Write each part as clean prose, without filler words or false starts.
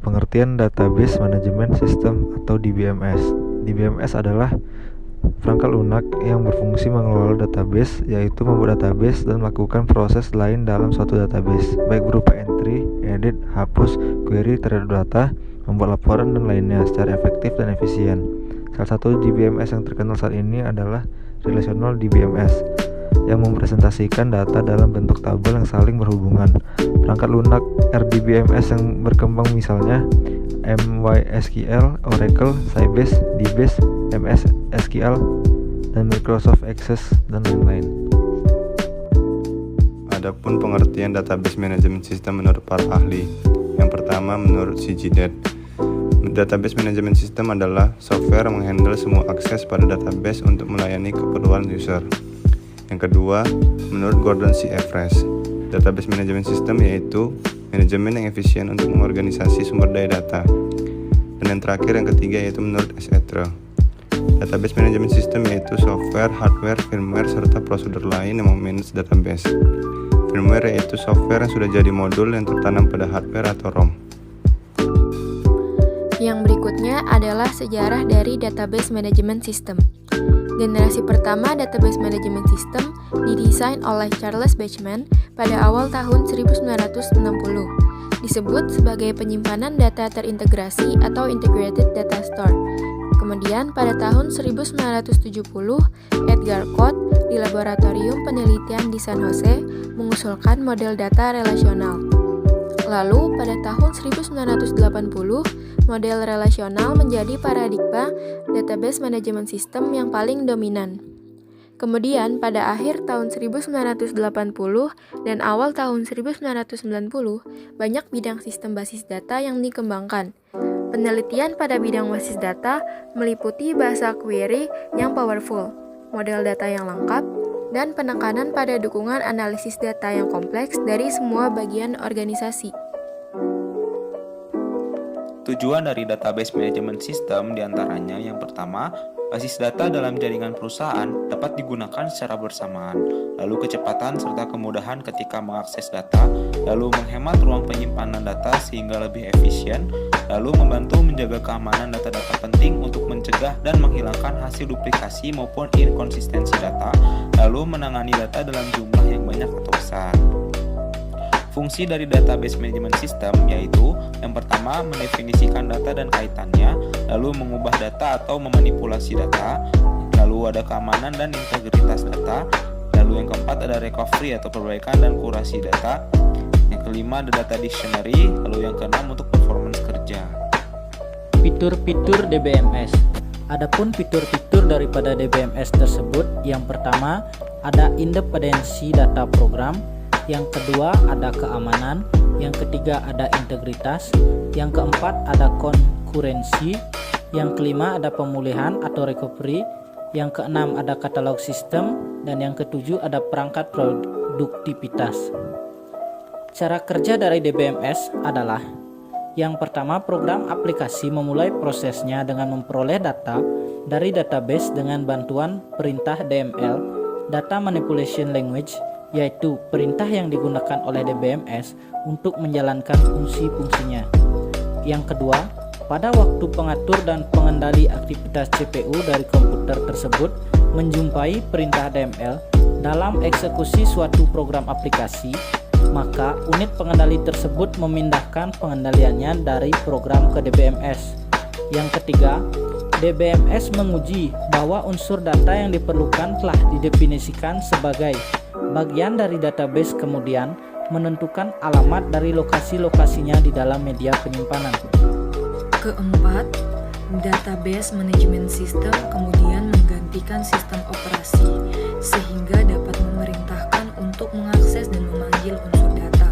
Pengertian Database Management System atau DBMS. DBMS adalah perangkat lunak yang berfungsi mengelola database, yaitu membuat database dan melakukan proses lain dalam suatu database, baik berupa entry, edit, hapus, query terhadap data, membuat laporan, dan lainnya secara efektif dan efisien. Salah satu DBMS yang terkenal saat ini adalah Relational DBMS, yang mempresentasikan data dalam bentuk tabel yang saling berhubungan. Perangkat lunak RDBMS yang berkembang misalnya MySQL, Oracle, Sybase, DBase, MS SQL, dan Microsoft Access, dan lain-lain. Adapun pengertian database management system menurut para ahli. Yang pertama, menurut CGDAT, database management system adalah software yang menghandle semua akses pada database untuk melayani keperluan user. Yang kedua, menurut Gordon C. Everest, database management system yaitu manajemen yang efisien untuk mengorganisasi sumber daya data. Dan yang terakhir, yang ketiga, yaitu menurut Etcher, database management system yaitu software, hardware, firmware, serta prosedur lain yang memanage database. Firmware yaitu software yang sudah jadi modul yang tertanam pada hardware atau ROM. Yang berikutnya adalah sejarah dari database management system. Generasi pertama database management system didesain oleh Charles Bachman pada awal tahun 1960. Disebut sebagai penyimpanan data terintegrasi atau Integrated Data Store. Kemudian pada tahun 1970, Edgar Codd di Laboratorium Penelitian di San Jose mengusulkan model data relasional. Lalu pada tahun 1980, model relasional menjadi paradigma database management system yang paling dominan. Kemudian pada akhir tahun 1980 dan awal tahun 1990, banyak bidang sistem basis data yang dikembangkan. Penelitian pada bidang basis data meliputi bahasa query yang powerful, model data yang lengkap, dan penekanan pada dukungan analisis data yang kompleks dari semua bagian organisasi. Tujuan dari database management system diantaranya yang pertama, basis data dalam jaringan perusahaan dapat digunakan secara bersamaan, lalu kecepatan serta kemudahan ketika mengakses data, lalu menghemat ruang penyimpanan data sehingga lebih efisien, lalu membantu menjaga keamanan data-data penting untuk mencegah dan menghilangkan hasil duplikasi maupun inkonsistensi data, lalu menangani data dalam jumlah yang banyak atau besar. Fungsi dari database management system yaitu yang pertama mendefinisikan data dan kaitannya, lalu mengubah data atau memanipulasi data, lalu ada keamanan dan integritas data, lalu yang keempat ada recovery atau perbaikan dan kurasi data, yang kelima ada data dictionary, lalu yang keenam untuk performance kerja. Fitur-fitur DBMS. Adapun fitur-fitur daripada DBMS tersebut, yang pertama ada independensi data program, yang kedua ada keamanan, yang ketiga ada integritas, yang keempat ada konkurensi, yang kelima ada pemulihan atau recovery, yang keenam ada katalog sistem, dan yang ketujuh ada perangkat produktivitas. Cara kerja dari DBMS adalah yang pertama, program aplikasi memulai prosesnya dengan memperoleh data dari database dengan bantuan perintah DML, Data Manipulation Language, yaitu perintah yang digunakan oleh DBMS untuk menjalankan fungsi-fungsinya. Yang kedua, pada waktu pengatur dan pengendali aktivitas CPU dari komputer tersebut menjumpai perintah DML dalam eksekusi suatu program aplikasi, maka unit pengendali tersebut memindahkan pengendaliannya dari program ke DBMS. Yang ketiga, DBMS menguji bahwa unsur data yang diperlukan telah didefinisikan sebagai bagian dari database, kemudian menentukan alamat dari lokasi-lokasinya di dalam media penyimpanan. Keempat, database management system kemudian menggantikan sistem operasi sehingga dapat memerintahkan untuk mengakses dan memanggil unsur data.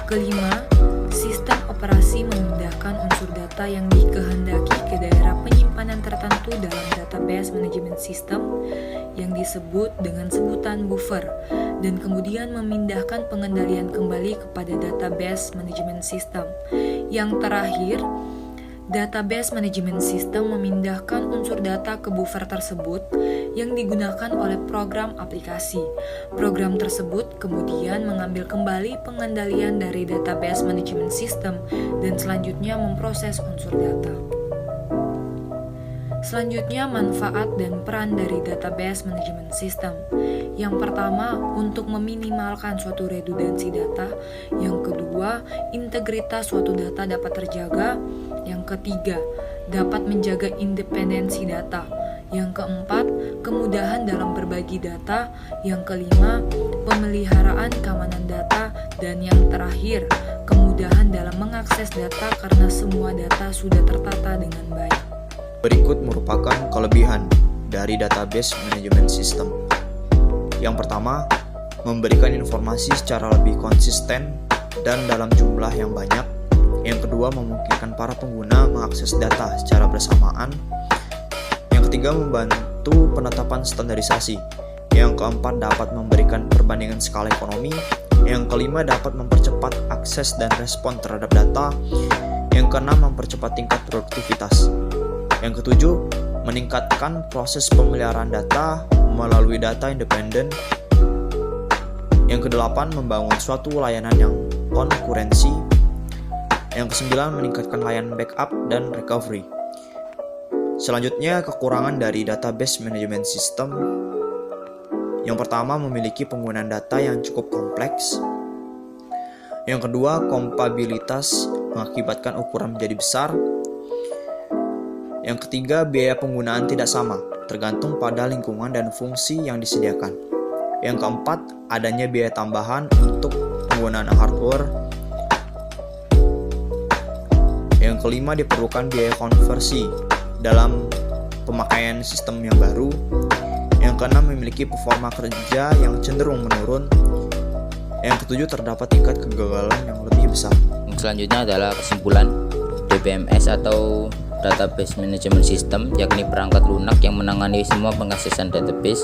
Kelima, sistem operasi memindahkan unsur data yang dikehendaki ke daerah penyimpanan tertentu dalam database manajemen sistem yang disebut dengan sebutan buffer, dan kemudian memindahkan pengendalian kembali kepada database manajemen sistem. Yang terakhir, database manajemen sistem memindahkan unsur data ke buffer tersebut yang digunakan oleh program aplikasi. Program tersebut kemudian mengambil kembali pengendalian dari database manajemen sistem dan selanjutnya memproses unsur data. Selanjutnya, manfaat dan peran dari database manajemen sistem. Yang pertama, untuk meminimalkan suatu redundansi data. Yang kedua, integritas suatu data dapat terjaga. Yang ketiga, dapat menjaga independensi data. Yang keempat, kemudahan dalam berbagi data. Yang kelima, pemeliharaan keamanan data. Dan yang terakhir, kemudahan dalam mengakses data karena semua data sudah tertata dengan baik. Berikut merupakan kelebihan dari database manajemen sistem. Yang pertama, memberikan informasi secara lebih konsisten dan dalam jumlah yang banyak. Yang kedua, memungkinkan para pengguna mengakses data secara bersamaan. Yang ketiga, membantu penetapan standarisasi. Yang keempat, dapat memberikan perbandingan skala ekonomi. Yang kelima, dapat mempercepat akses dan respon terhadap data. Yang keenam, mempercepat tingkat produktivitas. Yang ketujuh, meningkatkan proses pemeliharaan data melalui data independen. Yang kedelapan, membangun suatu layanan yang konkurensi. Yang kesembilan, meningkatkan layanan backup dan recovery. Selanjutnya, kekurangan dari database manajemen sistem. Yang pertama, memiliki penggunaan data yang cukup kompleks. Yang kedua, kompatibilitas mengakibatkan ukuran menjadi besar. Yang ketiga, biaya penggunaan tidak sama, tergantung pada lingkungan dan fungsi yang disediakan. Yang keempat, adanya biaya tambahan untuk penggunaan hardware. Yang kelima, diperlukan biaya konversi dalam pemakaian sistem yang baru. Yang keenam, memiliki performa kerja yang cenderung menurun. Yang ketujuh, terdapat tingkat kegagalan yang lebih besar. Selanjutnya adalah kesimpulan. DBMS atau Database Management System, yakni perangkat lunak yang menangani semua pengaksesan database.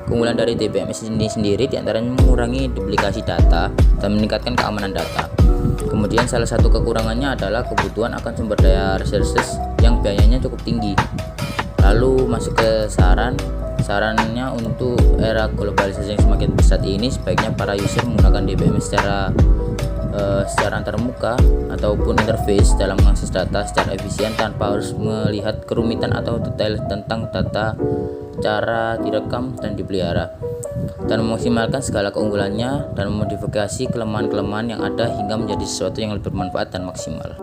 Keunggulan dari DBMS ini sendiri diantaranya mengurangi duplikasi data dan meningkatkan keamanan data. Kemudian salah satu kekurangannya adalah kebutuhan akan sumber daya resources yang biayanya cukup tinggi. Lalu masuk ke sarannya untuk era globalisasi yang semakin pesat ini, sebaiknya para user menggunakan DBMS secara antarmuka ataupun interface dalam mengakses data secara efisien tanpa harus melihat kerumitan atau detail tentang data, cara direkam dan dipelihara, dan memaksimalkan segala keunggulannya dan memodifikasi kelemahan-kelemahan yang ada hingga menjadi sesuatu yang lebih bermanfaat dan maksimal.